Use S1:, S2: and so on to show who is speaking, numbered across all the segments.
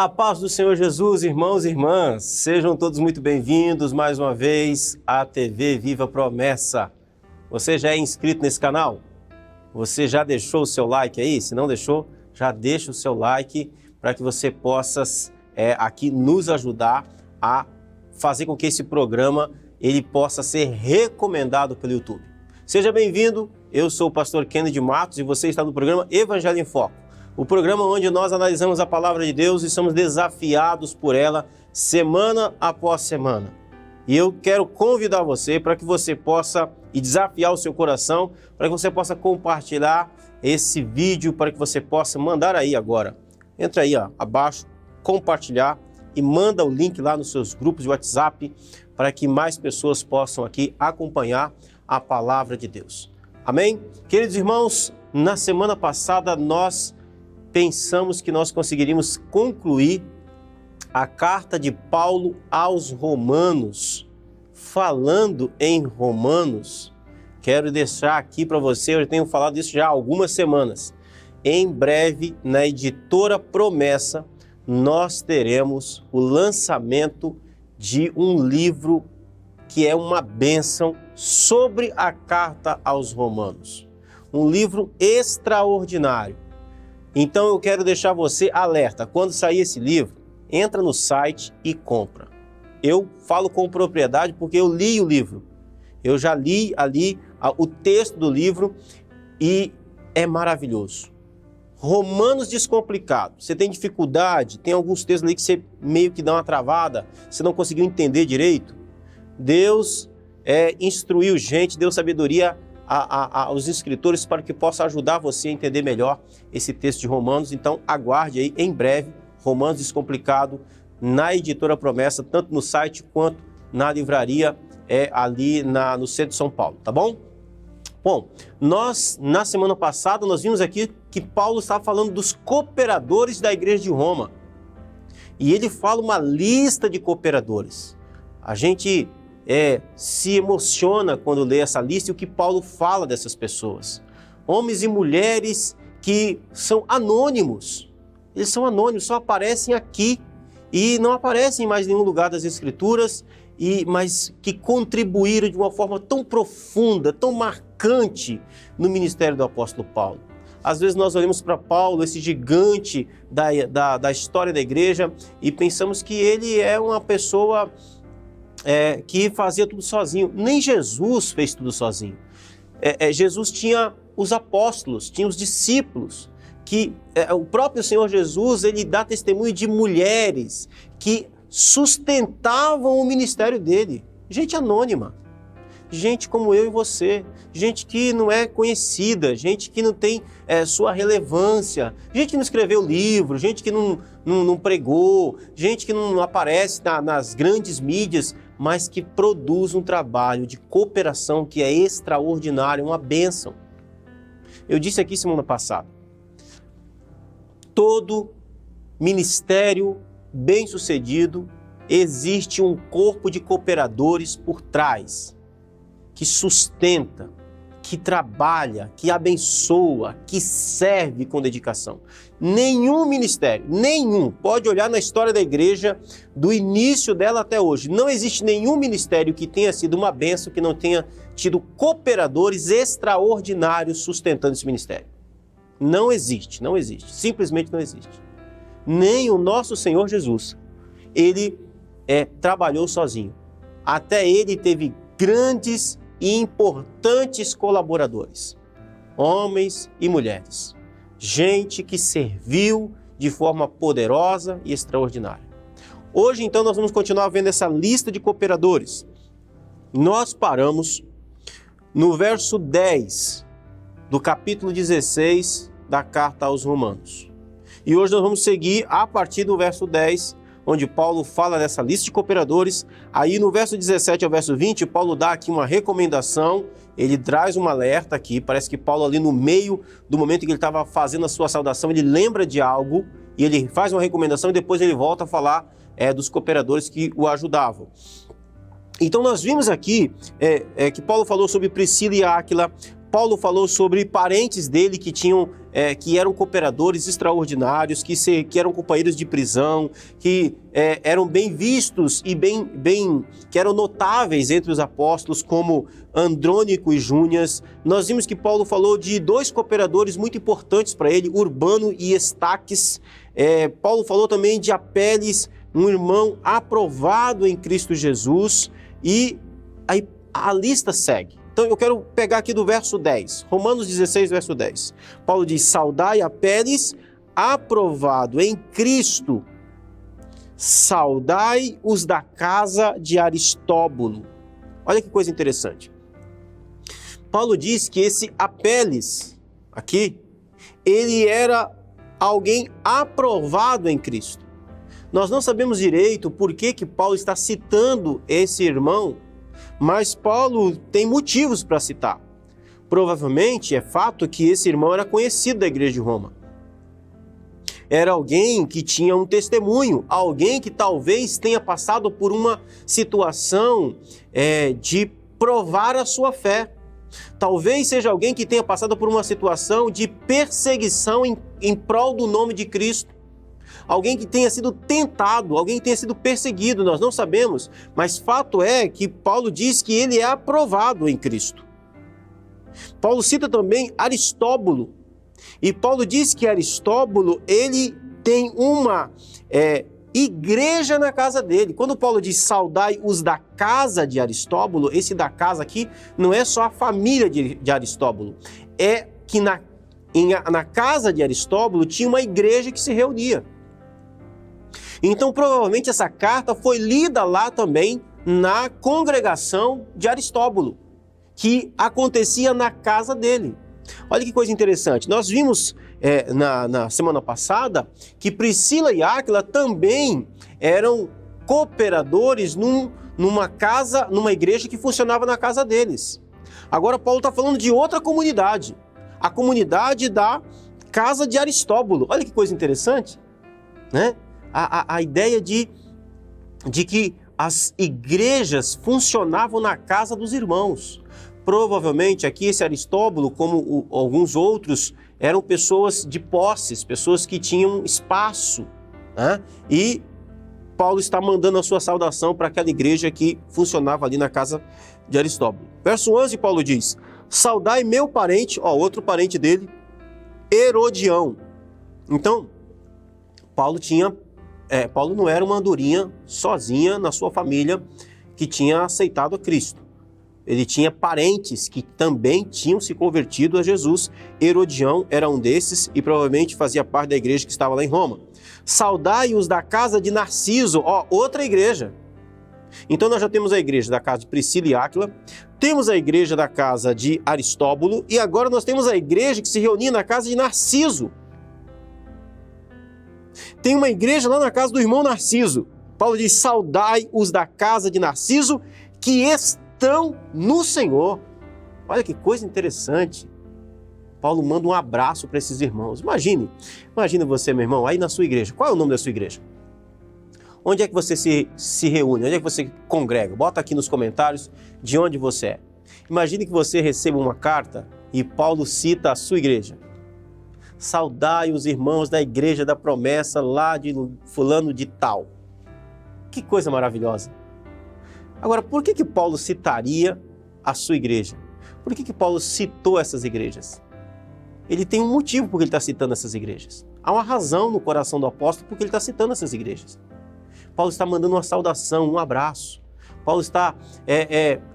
S1: A paz do Senhor Jesus, irmãos e irmãs, sejam todos muito bem-vindos mais uma vez à TV Viva Promessa. Você já é inscrito nesse canal? Você já deixou o seu like aí? Se não deixou, já deixa o seu like para que você possa aqui nos ajudar a fazer com que esse programa ele possa ser recomendado pelo YouTube. Seja bem-vindo, eu sou o pastor Kennedy Matos e você está no programa Evangelho em Foco. O programa onde nós analisamos a palavra de Deus e somos desafiados por ela semana após semana. E eu quero convidar você para que você possa e desafiar o seu coração, para que você possa compartilhar esse vídeo, para que você possa mandar aí agora. Entra aí abaixo, compartilhar e manda o link lá nos seus grupos de WhatsApp para que mais pessoas possam aqui acompanhar a palavra de Deus. Amém? Queridos irmãos, na semana passada nós pensamos que nós conseguiríamos concluir a carta de Paulo aos Romanos. Falando em Romanos, quero deixar aqui para você, eu tenho falado isso já há algumas semanas. Em breve, na editora Promessa, nós teremos o lançamento de um livro que é uma bênção sobre a carta aos Romanos. Um livro extraordinário. Então eu quero deixar você alerta, quando sair esse livro, entra no site e compra. Eu falo com propriedade porque eu li o livro. Eu já li ali o texto do livro e é maravilhoso. Romanos descomplicado. Você tem dificuldade, tem alguns textos ali que você meio que dá uma travada, você não conseguiu entender direito. Deus instruiu gente, deu sabedoria aos escritores para que possa ajudar você a entender melhor esse texto de Romanos. Então aguarde aí em breve Romanos Descomplicado na editora Promessa, tanto no site quanto na livraria ali no centro de São Paulo, tá bom? Bom, na semana passada nós vimos aqui que Paulo estava falando dos cooperadores da igreja de Roma e ele fala uma lista de cooperadores. A gente se emociona quando lê essa lista e o que Paulo fala dessas pessoas. Homens e mulheres que são anônimos. Eles são anônimos, só aparecem aqui e não aparecem em mais nenhum lugar das Escrituras, mas que contribuíram de uma forma tão profunda, tão marcante no ministério do apóstolo Paulo. Às vezes nós olhamos para Paulo, esse gigante da história da igreja, e pensamos que ele é uma pessoa que fazia tudo sozinho. Nem Jesus fez tudo sozinho. Jesus tinha os apóstolos, tinha os discípulos, que o próprio Senhor Jesus, ele dá testemunho de mulheres que sustentavam o ministério dele. Gente anônima, gente como eu e você, gente que não é conhecida, gente que não tem sua relevância, gente que não escreveu livro, gente que não pregou, gente que não aparece nas grandes mídias, mas que produz um trabalho de cooperação que é extraordinário, uma bênção. Eu disse aqui semana passada, todo ministério bem-sucedido existe um corpo de cooperadores por trás, que sustenta, que trabalha, que abençoa, que serve com dedicação. Nenhum ministério, pode olhar na história da igreja, do início dela até hoje, não existe nenhum ministério que tenha sido uma bênção, que não tenha tido cooperadores extraordinários sustentando esse ministério. Não existe, simplesmente não existe. Nem o nosso Senhor Jesus, ele trabalhou sozinho. Até ele teve grandes e importantes colaboradores, homens e mulheres, gente que serviu de forma poderosa e extraordinária. Hoje, então, nós vamos continuar vendo essa lista de cooperadores. Nós paramos no verso 10 do capítulo 16 da carta aos Romanos. E hoje nós vamos seguir a partir do verso 10, onde Paulo fala dessa lista de cooperadores. Aí no verso 17 ao verso 20, Paulo dá aqui uma recomendação, ele traz um alerta aqui, parece que Paulo ali no meio do momento em que ele estava fazendo a sua saudação, ele lembra de algo, e ele faz uma recomendação e depois ele volta a falar dos cooperadores que o ajudavam. Então nós vimos aqui que Paulo falou sobre Priscila e Áquila, Paulo falou sobre parentes dele que eram cooperadores extraordinários, que eram companheiros de prisão, que eram bem vistos e que eram notáveis entre os apóstolos, como Andrônico e Júnias. Nós vimos que Paulo falou de dois cooperadores muito importantes para ele, Urbano e Estaques. Paulo falou também de Apeles, um irmão aprovado em Cristo Jesus, e aí a lista segue. Então eu quero pegar aqui do verso 10, Romanos 16, verso 10. Paulo diz: saudai Apeles, aprovado em Cristo, saudai os da casa de Aristóbulo. Olha que coisa interessante. Paulo diz que esse Apeles aqui, ele era alguém aprovado em Cristo. Nós não sabemos direito por que Paulo está citando esse irmão, mas Paulo tem motivos para citar. Provavelmente é fato que esse irmão era conhecido da igreja de Roma. Era alguém que tinha um testemunho, alguém que talvez tenha passado por uma situação de provar a sua fé. Talvez seja alguém que tenha passado por uma situação de perseguição em prol do nome de Cristo. Alguém que tenha sido tentado, alguém que tenha sido perseguido, nós não sabemos, mas fato é que Paulo diz que ele é aprovado em Cristo. Paulo cita também Aristóbulo, e Paulo diz que Aristóbulo, ele tem uma igreja na casa dele. Quando Paulo diz saudai os da casa de Aristóbulo, esse da casa aqui não é só a família de Aristóbulo, é que na casa de Aristóbulo tinha uma igreja que se reunia. Então, provavelmente, essa carta foi lida lá também na congregação de Aristóbulo, que acontecia na casa dele. Olha que coisa interessante. Nós vimos na semana passada que Priscila e Áquila também eram cooperadores numa igreja que funcionava na casa deles. Agora, Paulo está falando de outra comunidade, a comunidade da casa de Aristóbulo. Olha que coisa interessante, né? A ideia de que as igrejas funcionavam na casa dos irmãos. Provavelmente aqui esse Aristóbulo, como alguns outros, eram pessoas de posses, pessoas que tinham espaço, né? E Paulo está mandando a sua saudação para aquela igreja que funcionava ali na casa de Aristóbulo. Verso 11, Paulo diz: saudai meu parente, outro parente dele, Herodião. Então, Paulo não era uma andorinha sozinha na sua família que tinha aceitado a Cristo. Ele tinha parentes que também tinham se convertido a Jesus. Herodião era um desses e provavelmente fazia parte da igreja que estava lá em Roma. Saudai-os da casa de Narciso, outra igreja. Então nós já temos a igreja da casa de Priscila e Áquila, temos a igreja da casa de Aristóbulo e agora nós temos a igreja que se reunia na casa de Narciso. Tem uma igreja lá na casa do irmão Narciso. Paulo diz: saudai os da casa de Narciso que estão no Senhor. Olha que coisa interessante. Paulo manda um abraço para esses irmãos. Imagine você, meu irmão, aí na sua igreja. Qual é o nome da sua igreja? Onde é que você se reúne? Onde é que você congrega? Bota aqui nos comentários de onde você é. Imagine que você receba uma carta e Paulo cita a sua igreja. Saudai os irmãos da igreja da promessa lá de fulano de tal. Que coisa maravilhosa. Agora, por que Paulo citaria a sua igreja? Por que Paulo citou essas igrejas? Ele tem um motivo por que ele está citando essas igrejas. Há uma razão no coração do apóstolo por que ele está citando essas igrejas. Paulo está mandando uma saudação, um abraço. Paulo está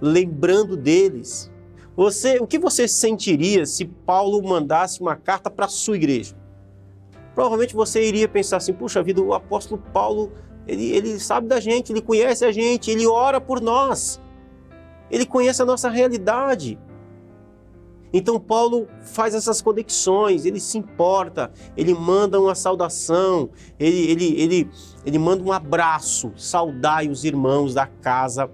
S1: lembrando deles. O que você sentiria se Paulo mandasse uma carta para a sua igreja? Provavelmente você iria pensar assim: puxa vida, o apóstolo Paulo, ele sabe da gente, ele conhece a gente, ele ora por nós, ele conhece a nossa realidade. Então Paulo faz essas conexões, ele se importa, ele manda uma saudação, ele manda um abraço. Saudai os irmãos da casa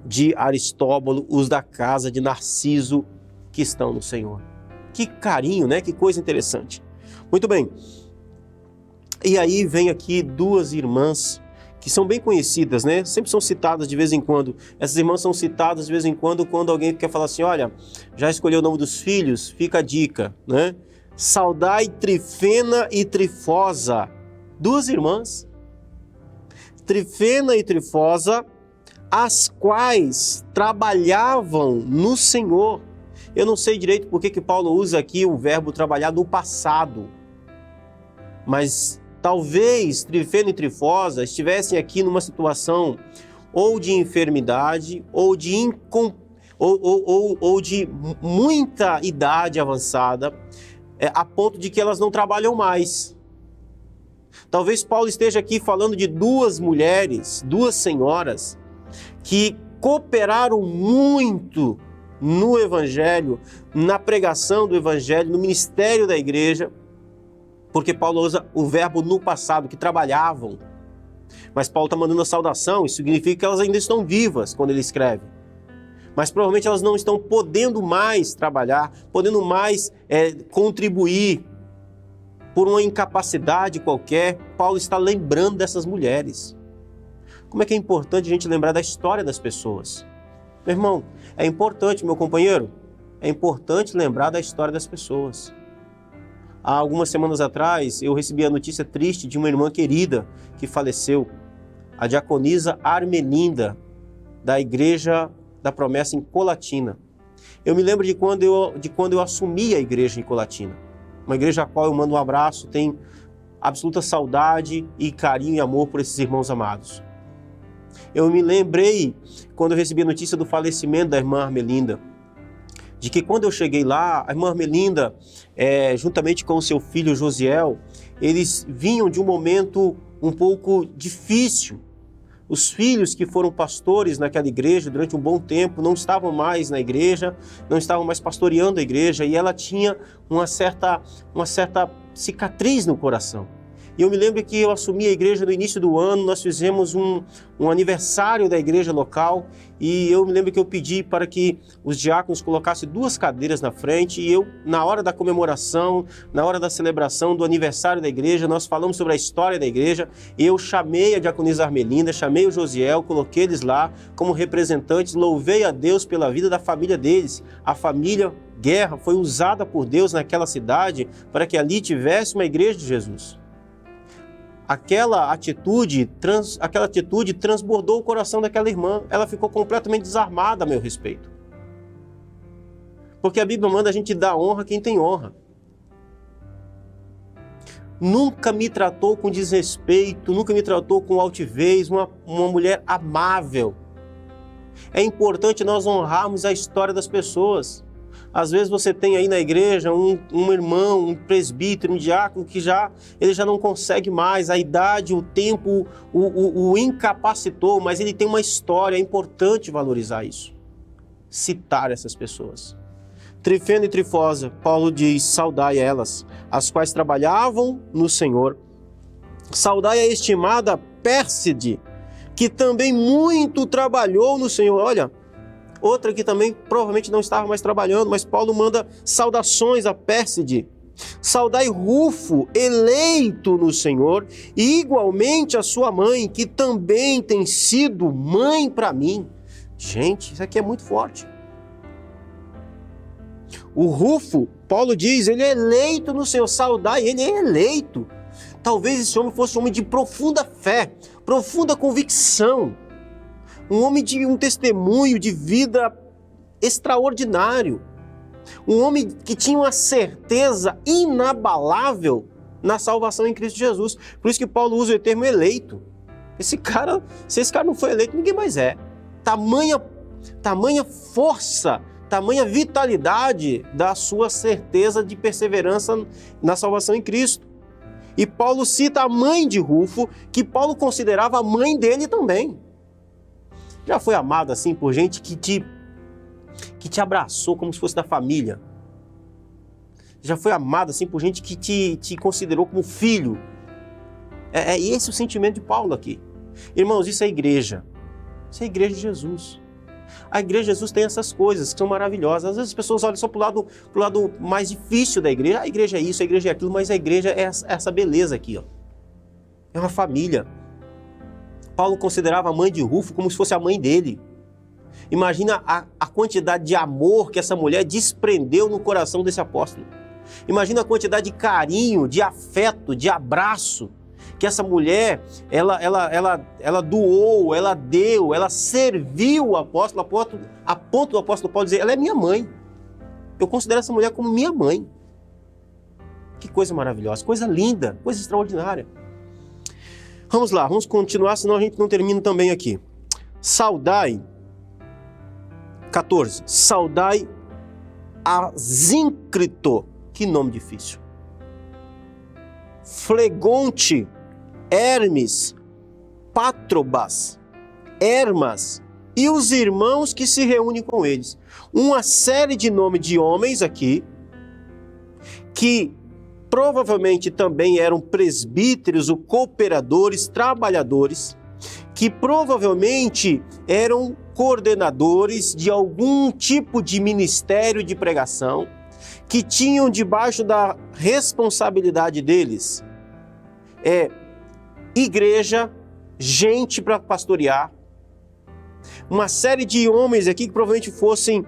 S1: de Aristóbulo, os da casa de Narciso que estão no Senhor. Que carinho, né? Que coisa interessante. Muito bem. E aí vem aqui duas irmãs que são bem conhecidas, né? Sempre são citadas de vez em quando. Essas irmãs são citadas de vez em quando alguém quer falar assim, olha, já escolheu o nome dos filhos? Fica a dica, né? Saudai Trifena e Trifosa, duas irmãs, Trifena e Trifosa, as quais trabalhavam no Senhor. Eu não sei direito por que Paulo usa aqui o verbo trabalhar no passado, mas talvez Trifena e Trifosa estivessem aqui numa situação ou de enfermidade ou de muita idade avançada, a ponto de que elas não trabalham mais. Talvez Paulo esteja aqui falando de duas mulheres, duas senhoras, que cooperaram muito no Evangelho, na pregação do Evangelho, no ministério da igreja, porque Paulo usa o verbo no passado, que trabalhavam. Mas Paulo está mandando a saudação, isso significa que elas ainda estão vivas quando ele escreve. Mas provavelmente elas não estão podendo mais trabalhar, podendo mais contribuir por uma incapacidade qualquer. Paulo está lembrando dessas mulheres. Como é que é importante a gente lembrar da história das pessoas? Meu irmão, é importante, meu companheiro, é importante lembrar da história das pessoas. Há algumas semanas atrás, eu recebi a notícia triste de uma irmã querida que faleceu, a diaconisa Armelinda, da Igreja da Promessa em Colatina. Eu me lembro de quando eu assumi a igreja em Colatina, uma igreja a qual eu mando um abraço, tenho absoluta saudade e carinho e amor por esses irmãos amados. Eu me lembrei, quando eu recebi a notícia do falecimento da irmã Armelinda, de que quando eu cheguei lá, a irmã Armelinda, juntamente com o seu filho Josiel, eles vinham de um momento um pouco difícil. Os filhos que foram pastores naquela igreja durante um bom tempo não estavam mais na igreja, não estavam mais pastoreando a igreja, e ela tinha uma certa cicatriz no coração. E eu me lembro que eu assumi a igreja no início do ano, nós fizemos um aniversário da igreja local, e eu me lembro que eu pedi para que os diáconos colocassem 2 cadeiras na frente, e eu, na hora da comemoração, na hora da celebração do aniversário da igreja, nós falamos sobre a história da igreja, e eu chamei a diaconisa Armelinda, chamei o Josiel, coloquei eles lá como representantes, louvei a Deus pela vida da família deles. A família Guerra foi usada por Deus naquela cidade para que ali tivesse uma igreja de Jesus. Aquela atitude transbordou o coração daquela irmã. Ela ficou completamente desarmada a meu respeito. Porque a Bíblia manda a gente dar honra a quem tem honra. Nunca me tratou com desrespeito, nunca me tratou com altivez, uma mulher amável. É importante nós honrarmos a história das pessoas. Às vezes você tem aí na igreja um irmão, um presbítero, um diácono que ele já não consegue mais, a idade, o tempo o incapacitou, mas ele tem uma história, é importante valorizar isso. Citar essas pessoas. Trifena e Trifosa, Paulo diz, saudai elas, as quais trabalhavam no Senhor. Saudai a estimada Pérside, que também muito trabalhou no Senhor. Olha, outra que também provavelmente não estava mais trabalhando, mas Paulo manda saudações a Pérside. Saudai Rufo, eleito no Senhor, e igualmente a sua mãe, que também tem sido mãe para mim. Gente, isso aqui é muito forte. O Rufo, Paulo diz, ele é eleito no Senhor. Saudai, ele é eleito. Talvez esse homem fosse um homem de profunda fé, profunda convicção. Um homem de um testemunho de vida extraordinário. Um homem que tinha uma certeza inabalável na salvação em Cristo Jesus. Por isso que Paulo usa o termo eleito. Se esse cara não foi eleito, ninguém mais é. Tamanha força, tamanha vitalidade da sua certeza de perseverança na salvação em Cristo. E Paulo cita a mãe de Rufo, que Paulo considerava a mãe dele também. Já foi amado assim por gente que te abraçou como se fosse da família? Já foi amado assim por gente que te considerou como filho? É esse o sentimento de Paulo aqui. Irmãos, isso é igreja. Isso é a igreja de Jesus. A igreja de Jesus tem essas coisas que são maravilhosas. Às vezes as pessoas olham só para o lado mais difícil da igreja. A igreja é isso, a igreja é aquilo, mas a igreja é essa beleza aqui, ó. É uma família. Paulo considerava a mãe de Rufo como se fosse a mãe dele. Imagina a quantidade de amor que essa mulher desprendeu no coração desse apóstolo. Imagina a quantidade de carinho, de afeto, de abraço que essa mulher, ela doou, ela deu, ela serviu o apóstolo, a ponto do apóstolo Paulo dizer, ela é minha mãe. Eu considero essa mulher como minha mãe. Que coisa maravilhosa, coisa linda, coisa extraordinária. Vamos lá, vamos continuar, senão a gente não termina também aqui. Saudai, 14. Saudai Asíncrito, que nome difícil. Flegonte, Hermes, Patrobas, Hermas e os irmãos que se reúnem com eles. Uma série de nomes de homens aqui, que provavelmente também eram presbíteros ou cooperadores, trabalhadores, que provavelmente eram coordenadores de algum tipo de ministério de pregação, que tinham debaixo da responsabilidade deles igreja, gente para pastorear, uma série de homens aqui que provavelmente fossem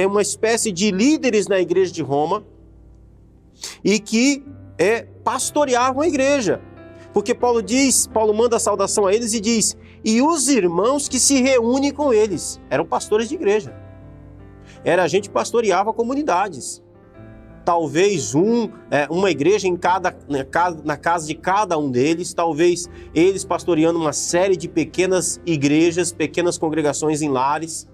S1: uma espécie de líderes na igreja de Roma e que pastoreavam a igreja. Porque Paulo manda a saudação a eles e diz, e os irmãos que se reúnem com eles, eram pastores de igreja. Era gente que pastoreava comunidades. Talvez uma igreja na casa de cada um deles, talvez eles pastoreando uma série de pequenas igrejas, pequenas congregações em lares.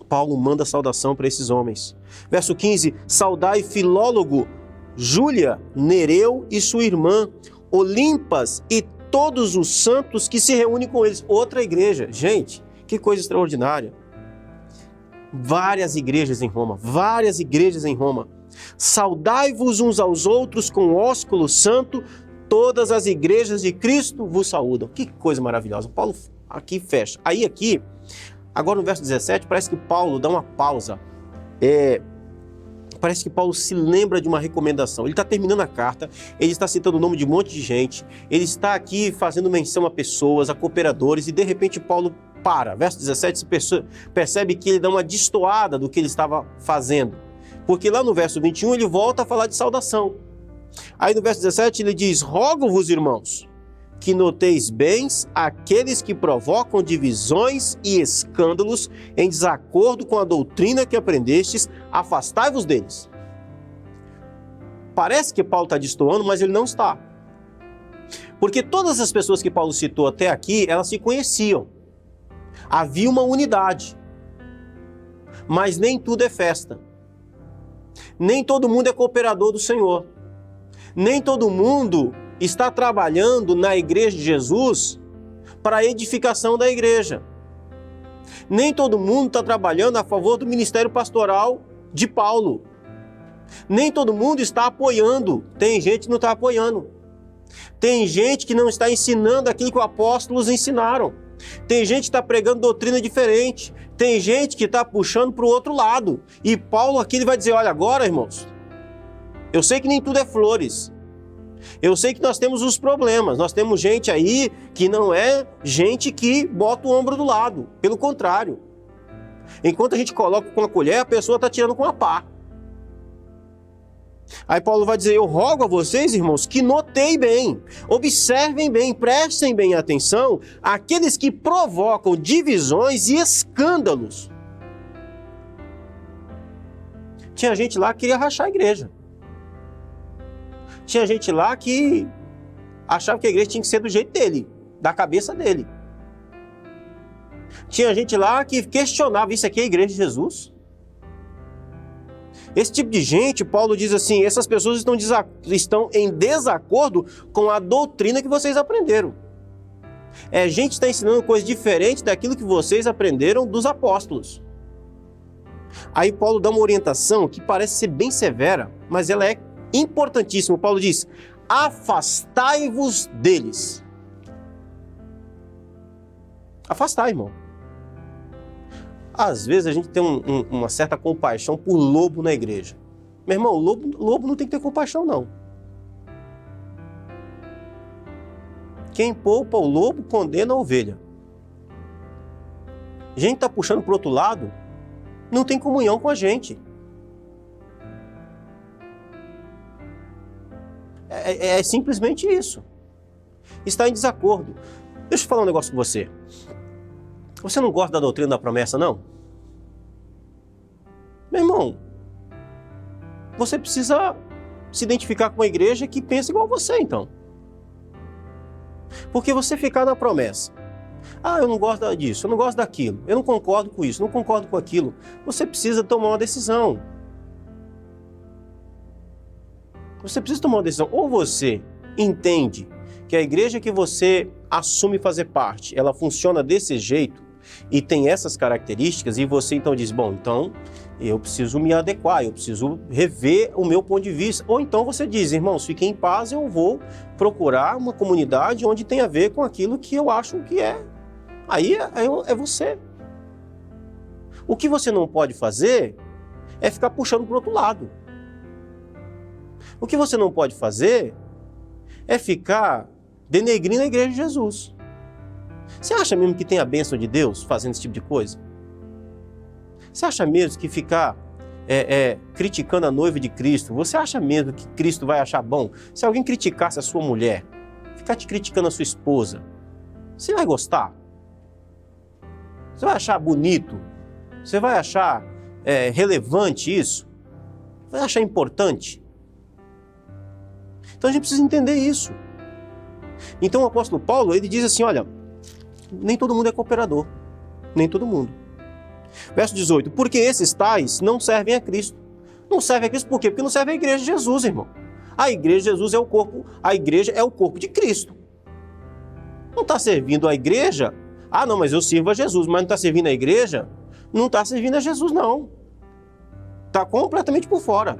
S1: Paulo manda saudação para esses homens. Verso 15, saudai Filólogo, Júlia, Nereu e sua irmã, Olimpas e todos os santos que se reúnem com eles. Outra igreja. Gente, que coisa extraordinária. Várias igrejas em Roma, Saudai-vos uns aos outros com ósculo santo, todas as igrejas de Cristo vos saúdam. Que coisa maravilhosa. Paulo aqui fecha. Aqui, agora no verso 17, parece que Paulo dá uma pausa. Parece que Paulo se lembra de uma recomendação. Ele está terminando a carta, ele está citando o nome de um monte de gente, ele está aqui fazendo menção a pessoas, a cooperadores, e de repente Paulo para. Verso 17, se percebe que ele dá uma destoada do que ele estava fazendo. Porque lá no verso 21 ele volta a falar de saudação. Aí no verso 17 ele diz, rogo-vos, irmãos, que noteis bem aqueles que provocam divisões e escândalos em desacordo com a doutrina que aprendestes, afastai-vos deles. Parece que Paulo está destoando, mas ele não está. Porque todas as pessoas que Paulo citou até aqui, elas se conheciam. Havia uma unidade. Mas nem tudo é festa. Nem todo mundo é cooperador do Senhor. Nem todo mundo está trabalhando na igreja de Jesus para a edificação da igreja. Nem todo mundo está trabalhando a favor do ministério pastoral de Paulo. Nem todo mundo está apoiando. Tem gente que não está apoiando. Tem gente que não está ensinando aquilo que os apóstolos ensinaram. Tem gente que está pregando doutrina diferente. Tem gente que está puxando para o outro lado. E Paulo aqui ele vai dizer, olha, agora, irmãos, eu sei que nem tudo é flores. Eu sei que nós temos os problemas. Nós temos gente aí que não é gente que bota o ombro do lado. Pelo contrário. Enquanto a gente coloca com a colher, a pessoa está tirando com a pá. Aí Paulo vai dizer, eu rogo a vocês, irmãos, que noteiem bem, observem bem, prestem bem atenção àqueles que provocam divisões e escândalos. Tinha gente lá que queria rachar a igreja. Tinha gente lá que achava que a igreja tinha que ser do jeito dele, da cabeça dele. Tinha gente lá que questionava, isso aqui é a igreja de Jesus? Esse tipo de gente, Paulo diz assim, essas pessoas estão em desacordo com a doutrina que vocês aprenderam. Gente que está ensinando coisas diferentes daquilo que vocês aprenderam dos apóstolos. Aí Paulo dá uma orientação que parece ser bem severa, mas ela é importantíssima. Paulo diz, afastai-vos deles. Afastar, irmão. Às vezes a gente tem uma certa compaixão por lobo na igreja. Meu irmão, lobo não tem que ter compaixão, não. Quem poupa o lobo condena a ovelha. Gente está puxando para o outro lado, não tem comunhão com a gente. É simplesmente isso. Está em desacordo. Deixa eu falar um negócio com você. Você não gosta da doutrina da promessa, não? Meu irmão, você precisa se identificar com uma igreja que pensa igual a você, então. Porque você ficar na promessa, eu não gosto disso, eu não gosto daquilo, eu não concordo com isso, não concordo com aquilo, você precisa tomar uma decisão. Você precisa tomar uma decisão. Ou você entende que a igreja que você assume fazer parte, ela funciona desse jeito e tem essas características, e você então diz, bom, então eu preciso me adequar, eu preciso rever o meu ponto de vista. Ou então você diz, irmãos, fiquem em paz, eu vou procurar uma comunidade onde tem a ver com aquilo que eu acho que é. Aí é você. O que você não pode fazer é ficar puxando para o outro lado. O que você não pode fazer é ficar denegrindo a igreja de Jesus. Você acha mesmo que tem a bênção de Deus fazendo esse tipo de coisa? Você acha mesmo que ficar criticando a noiva de Cristo, você acha mesmo que Cristo vai achar bom? Se alguém criticasse a sua mulher, ficar te criticando a sua esposa, você vai gostar? Você vai achar bonito? Você vai achar relevante isso? Vai achar importante? Então a gente precisa entender isso. Então o apóstolo Paulo, ele diz assim, olha, nem todo mundo é cooperador, nem todo mundo. Verso 18, porque esses tais não servem a Cristo. Não servem a Cristo por quê? Porque não servem a igreja de Jesus, irmão. A igreja de Jesus é o corpo, a igreja é o corpo de Cristo. Não está servindo a igreja, não, mas eu sirvo a Jesus, mas não está servindo a igreja, não está servindo a Jesus, não. Está completamente por fora.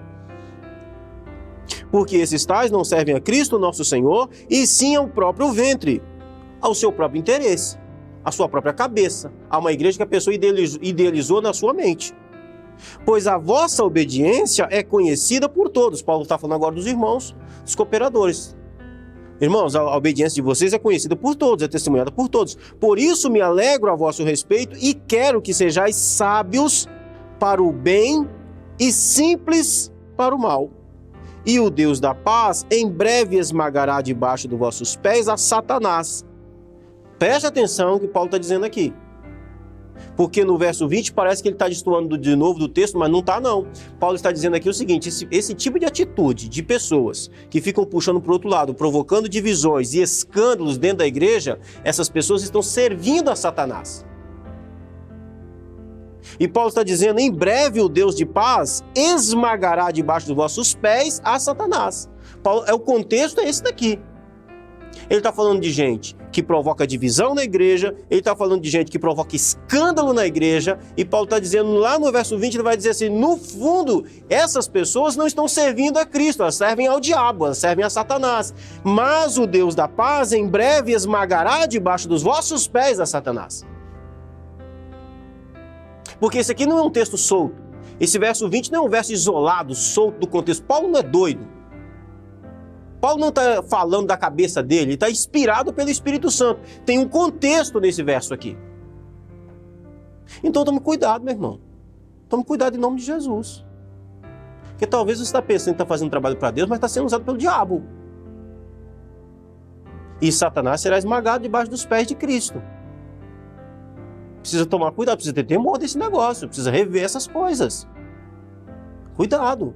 S1: Porque esses tais não servem a Cristo, nosso Senhor, e sim ao próprio ventre, ao seu próprio interesse, à sua própria cabeça, a uma igreja que a pessoa idealizou na sua mente. Pois a vossa obediência é conhecida por todos. Paulo está falando agora dos irmãos, dos cooperadores. Irmãos, a obediência de vocês é conhecida por todos, é testemunhada por todos. Por isso me alegro a vosso respeito e quero que sejais sábios para o bem e simples para o mal. E o Deus da paz em breve esmagará debaixo dos vossos pés a Satanás. Preste atenção no que Paulo está dizendo aqui. Porque no verso 20 parece que ele está destoando de novo do texto, mas não está não. Paulo está dizendo aqui o seguinte, esse tipo de atitude de pessoas que ficam puxando para o outro lado, provocando divisões e escândalos dentro da igreja, essas pessoas estão servindo a Satanás. E Paulo está dizendo, em breve o Deus de paz esmagará debaixo dos vossos pés a Satanás. Paulo, o contexto é esse daqui. Ele está falando de gente que provoca divisão na igreja, ele está falando de gente que provoca escândalo na igreja, e Paulo está dizendo lá no verso 20, ele vai dizer assim, no fundo, essas pessoas não estão servindo a Cristo, elas servem ao diabo, elas servem a Satanás. Mas o Deus da paz em breve esmagará debaixo dos vossos pés a Satanás. Porque esse aqui não é um texto solto. Esse verso 20 não é um verso isolado, solto do contexto. Paulo não é doido. Paulo não está falando da cabeça dele, ele está inspirado pelo Espírito Santo. Tem um contexto nesse verso aqui. Então tome cuidado, meu irmão. Tome cuidado em nome de Jesus. Porque talvez você está pensando que está fazendo trabalho para Deus, mas está sendo usado pelo diabo. E Satanás será esmagado debaixo dos pés de Cristo. Precisa tomar cuidado, precisa ter temor desse negócio, precisa rever essas coisas. Cuidado.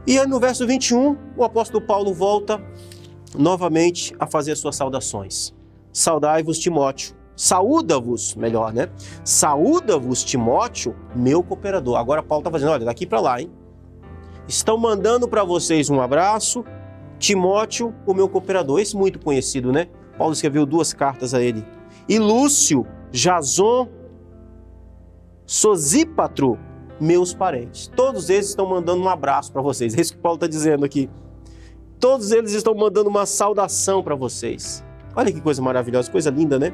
S1: E aí no verso 21, o apóstolo Paulo volta novamente a fazer as suas saudações. Saudai-vos, Timóteo. Saúda-vos, melhor, né? Saúda-vos, Timóteo, meu cooperador. Agora Paulo está fazendo, olha, daqui para lá, hein? Estão mandando para vocês um abraço. Timóteo, o meu cooperador. Esse muito conhecido, né? Paulo escreveu 2 cartas a ele. E Lúcio, Jason, Sosípatro, meus parentes. Todos eles estão mandando um abraço para vocês. É isso que Paulo está dizendo aqui. Todos eles estão mandando uma saudação para vocês. Olha que coisa maravilhosa, coisa linda, né?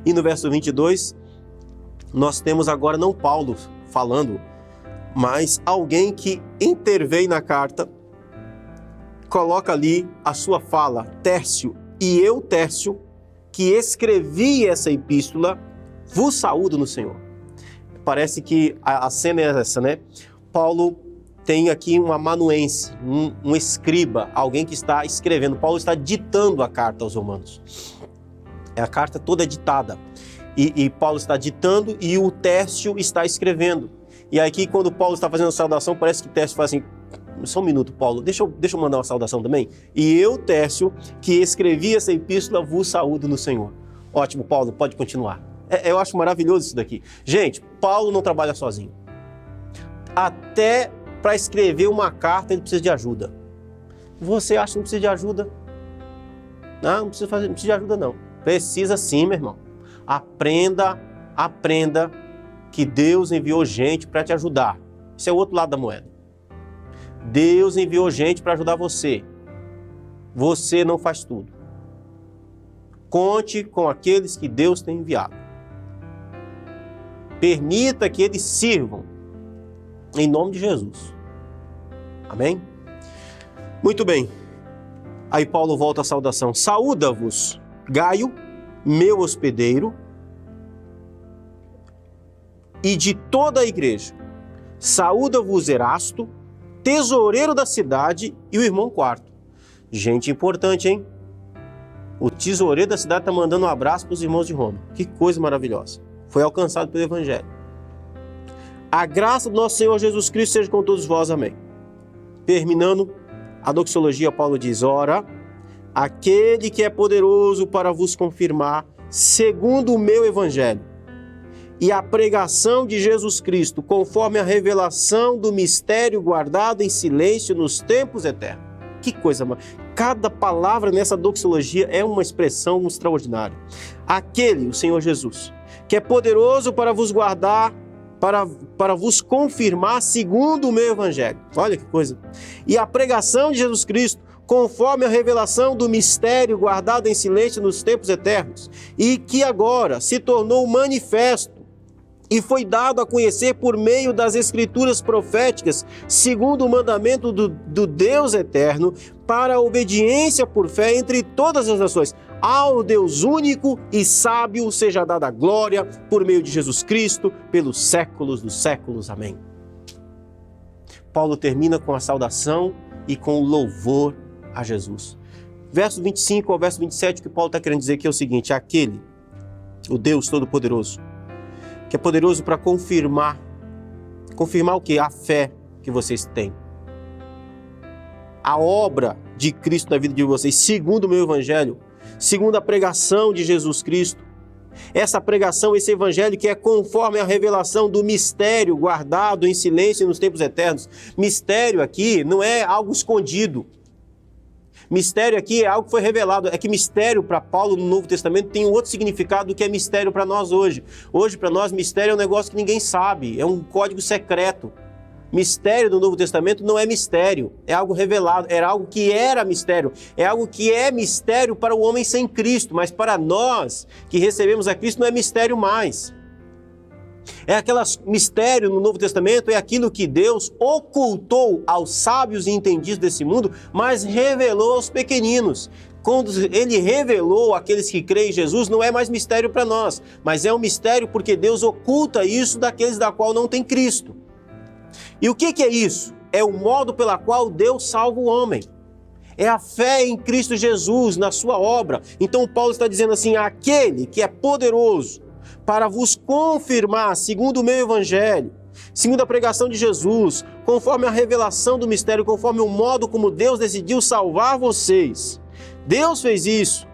S1: E no verso 22, nós temos agora não Paulo falando, mas alguém que interveio na carta, coloca ali a sua fala, Tércio, e eu, Tércio, que escrevi essa epístola, vos saúdo no Senhor. Parece que a cena é essa, né? Paulo tem aqui um amanuense, um escriba, alguém que está escrevendo. Paulo está ditando a carta aos romanos. A carta toda é ditada. E Paulo está ditando e o Tércio está escrevendo. E aqui, quando Paulo está fazendo a saudação, parece que Tércio faz assim, só um minuto, Paulo, deixa eu mandar uma saudação também. E eu, Tércio, que escrevi essa epístola, vos saúdo no Senhor. Ótimo, Paulo, pode continuar. Eu acho maravilhoso isso daqui. Gente, Paulo não trabalha sozinho. Até para escrever uma carta ele precisa de ajuda. Você acha que não precisa de ajuda? Não precisa de ajuda não. Precisa sim, meu irmão. Aprenda que Deus enviou gente para te ajudar. Esse é o outro lado da moeda. Deus enviou gente para ajudar você. Você não faz tudo. Conte com aqueles que Deus tem enviado. Permita que eles sirvam em nome de Jesus. Amém? Muito bem. Aí Paulo volta à saudação. Saúda-vos, Gaio, meu hospedeiro, e de toda a igreja. Saúda-vos Erasto, tesoureiro da cidade, e o irmão Quarto. Gente importante, hein? O tesoureiro da cidade está mandando um abraço para os irmãos de Roma. Que coisa maravilhosa. Foi alcançado pelo Evangelho. A graça do nosso Senhor Jesus Cristo seja com todos vós. Amém. Terminando a doxologia, Paulo diz: ora, aquele que é poderoso para vos confirmar, segundo o meu Evangelho, e a pregação de Jesus Cristo, conforme a revelação do mistério guardado em silêncio nos tempos eternos. Que coisa, mano. Cada palavra nessa doxologia é uma expressão extraordinária. Aquele, o Senhor Jesus, que é poderoso para vos guardar, para vos confirmar segundo o meu Evangelho. Olha que coisa. E a pregação de Jesus Cristo, conforme a revelação do mistério guardado em silêncio nos tempos eternos, e que agora se tornou manifesto e foi dado a conhecer por meio das escrituras proféticas, segundo o mandamento do Deus eterno, para a obediência por fé entre todas as nações. Ao Deus único e sábio seja dada a glória por meio de Jesus Cristo, pelos séculos dos séculos. Amém. Paulo termina com a saudação e com o louvor a Jesus. Verso 25 ao verso 27, o que Paulo está querendo dizer aqui é o seguinte: aquele, o Deus Todo-Poderoso, que é poderoso para confirmar o quê? A fé que vocês têm. A obra de Cristo na vida de vocês, segundo o meu Evangelho, segundo a pregação de Jesus Cristo. Essa pregação, esse Evangelho que é conforme a revelação do mistério guardado em silêncio nos tempos eternos. Mistério aqui não é algo escondido. Mistério aqui é algo que foi revelado. É que mistério para Paulo no Novo Testamento tem um outro significado do que é mistério para nós hoje. Hoje, para nós, mistério é um negócio que ninguém sabe. É um código secreto. Mistério do Novo Testamento não é mistério. É algo revelado. Era algo que era mistério. É algo que é mistério para o homem sem Cristo. Mas para nós que recebemos a Cristo não é mistério mais. É aquele mistério no Novo Testamento, é aquilo que Deus ocultou aos sábios e entendidos desse mundo, mas revelou aos pequeninos. Quando ele revelou àqueles que creem em Jesus, não é mais mistério para nós, mas é um mistério porque Deus oculta isso daqueles da qual não tem Cristo. E o que é isso? É o modo pela qual Deus salva o homem. É a fé em Cristo Jesus, na sua obra. Então Paulo está dizendo assim: aquele que é poderoso para vos confirmar, segundo o meu Evangelho, segundo a pregação de Jesus, conforme a revelação do mistério, conforme o modo como Deus decidiu salvar vocês. Deus fez isso.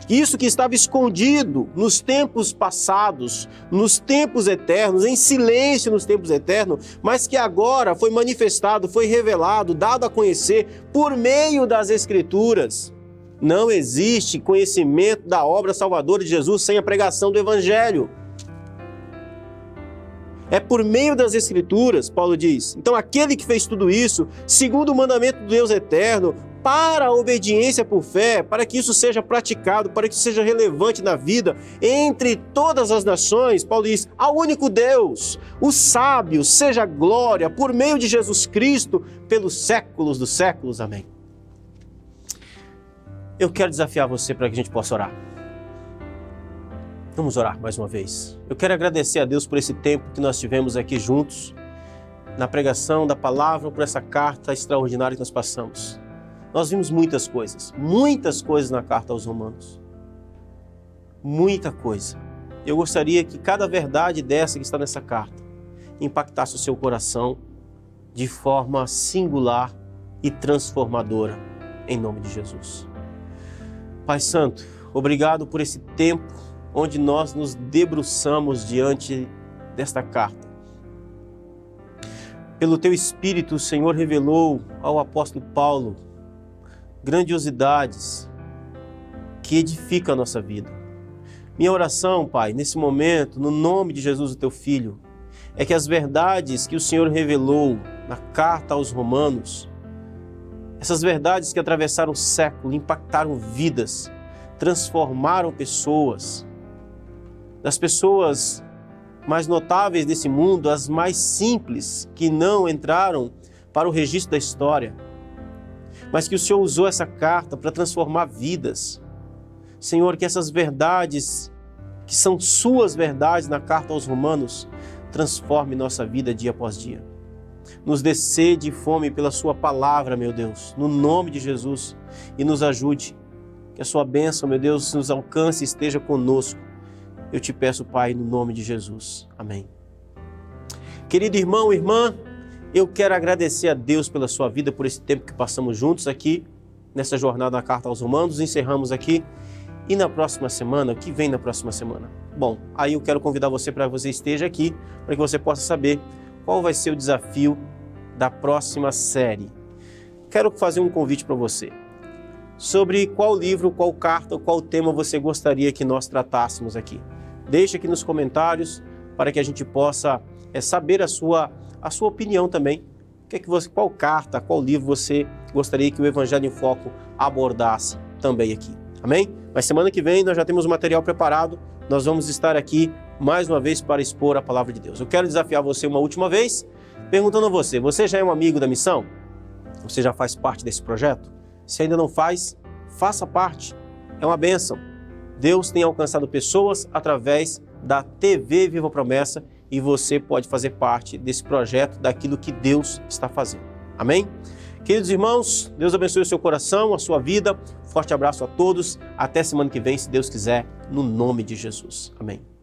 S1: Isso que estava escondido nos tempos passados, nos tempos eternos, em silêncio nos tempos eternos, mas que agora foi manifestado, foi revelado, dado a conhecer por meio das Escrituras. Não existe conhecimento da obra salvadora de Jesus sem a pregação do Evangelho. É por meio das Escrituras, Paulo diz. Então, aquele que fez tudo isso, segundo o mandamento do Deus eterno, para a obediência por fé, para que isso seja praticado, para que isso seja relevante na vida, entre todas as nações, Paulo diz: ao único Deus, o sábio, seja glória, por meio de Jesus Cristo, pelos séculos dos séculos. Amém. eu quero desafiar você para que a gente possa orar. Vamos orar mais uma vez. Eu quero agradecer a Deus por esse tempo que nós tivemos aqui juntos, na pregação da palavra, por essa carta extraordinária que nós passamos. Nós vimos muitas coisas na carta aos Romanos. Muita coisa. Eu gostaria que cada verdade dessa que está nessa carta impactasse o seu coração de forma singular e transformadora, em nome de Jesus. Pai Santo, obrigado por esse tempo onde nós nos debruçamos diante desta carta. Pelo Teu Espírito, o Senhor revelou ao apóstolo Paulo grandiosidades que edificam a nossa vida. Minha oração, Pai, nesse momento, no nome de Jesus, o Teu Filho, é que as verdades que o Senhor revelou na carta aos Romanos, essas verdades que atravessaram o século, impactaram vidas, transformaram pessoas, das pessoas mais notáveis desse mundo, as mais simples, que não entraram para o registro da história, mas que o Senhor usou essa carta para transformar vidas. Senhor, que essas verdades, que são Suas verdades na carta aos Romanos, transforme nossa vida dia após dia. Nos dê sede e fome pela Sua palavra, meu Deus, no nome de Jesus, e nos ajude. Que a Sua bênção, meu Deus, nos alcance e esteja conosco. Eu te peço, Pai, no nome de Jesus. Amém. Querido irmão, irmã, eu quero agradecer a Deus pela sua vida, por esse tempo que passamos juntos aqui, nessa jornada da Carta aos Romanos. Encerramos aqui. E na próxima semana, o que vem na próxima semana? Bom, aí eu quero convidar você para que você esteja aqui, para que você possa saber qual vai ser o desafio da próxima série. Quero fazer um convite para você. Sobre qual livro, qual carta, qual tema você gostaria que nós tratássemos aqui. Deixe aqui nos comentários para que a gente possa saber a sua opinião também. Qual carta, qual livro você gostaria que o Evangelho em Foco abordasse também aqui. Amém? Mas semana que vem nós já temos o material preparado. Nós vamos estar aqui mais uma vez para expor a palavra de Deus. Eu quero desafiar você uma última vez, perguntando a você: você já é um amigo da missão? Você já faz parte desse projeto? Se ainda não faz, faça parte. É uma bênção. Deus tem alcançado pessoas através da TV Viva a Promessa e você pode fazer parte desse projeto, daquilo que Deus está fazendo. Amém? Queridos irmãos, Deus abençoe o seu coração, a sua vida. Forte abraço a todos. Até semana que vem, se Deus quiser, no nome de Jesus. Amém.